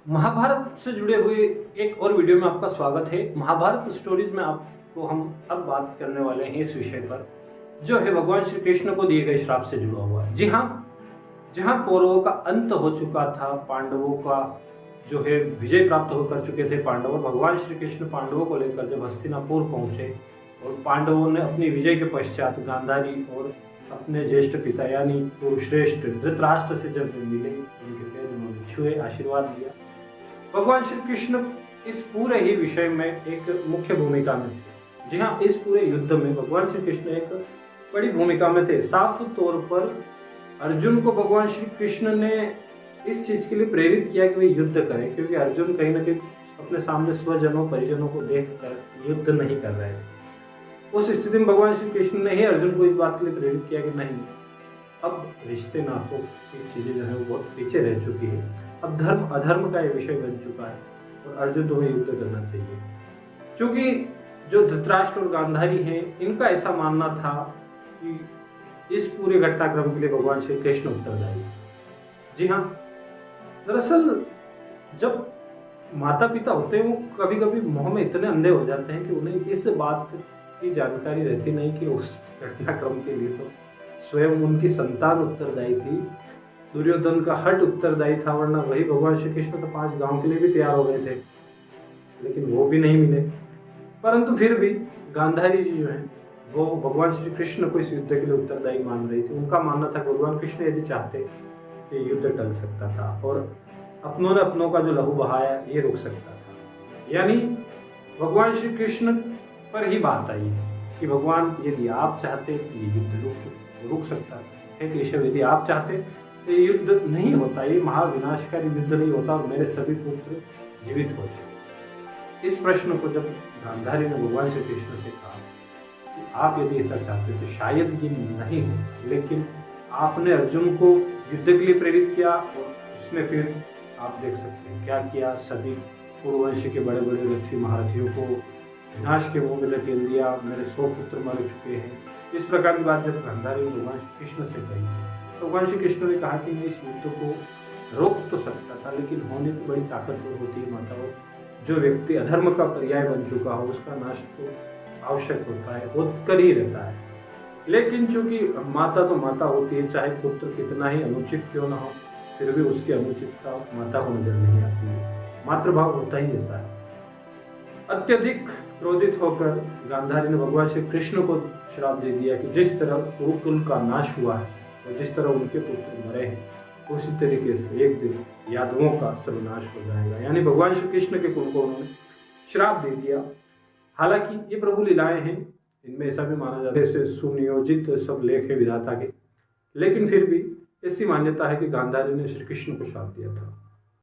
महाभारत से जुड़े हुए एक और वीडियो में आपका स्वागत है। महाभारत स्टोरीज में आपको हम अब बात करने वाले हैं इस विषय पर जो है भगवान श्री कृष्ण को दिए गए श्राप से जुड़ा हुआ। जी हाँ, जहाँ कौरवों का अंत हो चुका था, पांडवों का जो है विजय प्राप्त होकर चुके थे पांडव, और भगवान श्री कृष्ण पांडवों को लेकर जब हस्तिनापुर पहुंचे और पांडवों ने अपनी विजय के पश्चात गांधारी और अपने ज्येष्ठ पिता यानी कुरुश्रेष्ठ धृतराष्ट्र से जब मिले, उनके पैर उन्होंने छुए, आशीर्वाद दिया। भगवान श्री कृष्ण इस पूरे ही विषय में एक मुख्य भूमिका में थे। जी हाँ, इस पूरे युद्ध में भगवान श्री कृष्ण एक बड़ी भूमिका में थे। साफ तौर पर अर्जुन को भगवान श्री कृष्ण ने इस चीज के लिए प्रेरित किया कि वे युद्ध करें, क्योंकि अर्जुन कहीं ना कहीं अपने सामने स्वजनों परिजनों को देखकर युद्ध नहीं कर रहे थे। उस स्थिति में भगवान श्री कृष्ण ने ही अर्जुन को इस बात के लिए प्रेरित किया कि नहीं, अब रिश्ते नातों की चीजें जो है वो बहुत पीछे रह चुकी है, अब धर्म अधर्म का ये विषय बन चुका है और अर्जुन तुम्हें युद्ध करना चाहिए। क्योंकि जो धृतराष्ट्र और गांधारी हैं, इनका ऐसा मानना था कि इस पूरे घटनाक्रम के लिए भगवान श्री कृष्ण उत्तरदायी। जी हाँ, दरअसल जब माता पिता होते हैं वो कभी कभी मोह में इतने अंधे हो जाते हैं कि उन्हें इस बात की जानकारी रहती नहीं कि उस घटनाक्रम के लिए तो स्वयं उनकी संतान उत्तरदायी थी। दुर्योधन का हट उत्तरदायी था, वरना वही भगवान श्री कृष्ण तो 5 गांव के लिए भी तैयार हो गए थे, लेकिन वो भी नहीं मिले। परंतु फिर भी गांधारी जी जो हैं वो भगवान श्री कृष्ण को इस युद्ध के लिए उत्तरदायी मान रही थी। उनका मानना था कि भगवान कृष्ण यदि चाहते कि युद्ध टल सकता था और अपनों ने अपनों का जो लहू बहाया ये रुक सकता था। यानी भगवान श्री कृष्ण पर ही बात आई कि भगवान यदि आप चाहते तो ये युद्ध रुक सकता है। केशव, यदि आप चाहते तो ये युद्ध नहीं होता, ये महाविनाशकारी युद्ध नहीं होता और मेरे सभी पुत्र जीवित होते। इस प्रश्न को जब गांधारी ने भगवान श्री कृष्ण से कहा कि आप यदि ऐसा चाहते तो शायद ये नहीं हो, लेकिन आपने अर्जुन को युद्ध के लिए प्रेरित किया और उसने फिर आप देख सकते हैं क्या किया, सभी पूर्ववंशी के बड़े बड़े रथी महारथियों को विनाश के मुंह में धकेल दिया, मेरे 100 पुत्र मर चुके हैं। इस प्रकार की बात जब गांधारी ने भगवान श्री कृष्ण से कही तो भगवान श्री कृष्ण ने कहा कि मैं इस युद्ध को रोक तो सकता था, लेकिन होने तो बड़ी ताकतवर होती है माता। और जो व्यक्ति अधर्म का पर्याय बन चुका हो उसका नाश तो आवश्यक होता है, होकर ही रहता है। लेकिन चूंकि माता तो माता होती है, चाहे पुत्र कितना ही अनुचित क्यों ना हो, फिर भी उसकी अनुचितता माता को नजर नहीं आती है। मातृभाव होता ही ऐसा है। अत्यधिक क्रोधित होकर गांधारी ने भगवान श्री कृष्ण को श्राप दे दिया कि जिस तरह कुरुकुल का नाश हुआ है और जिस तरह उनके पुत्र मरे हैं, उसी तरीके से एक दिन यादवों का सर्वनाश हो जाएगा। यानी भगवान श्री कृष्ण के कुल को उन्होंने श्राप दे दिया। हालांकि ये प्रभु लीलाएं हैं, इनमें ऐसा भी माना जाता है ऐसे सुनियोजित सब लेख है विधाता के, लेकिन फिर भी ऐसी मान्यता है कि गांधारी ने श्री कृष्ण को श्राप दिया था।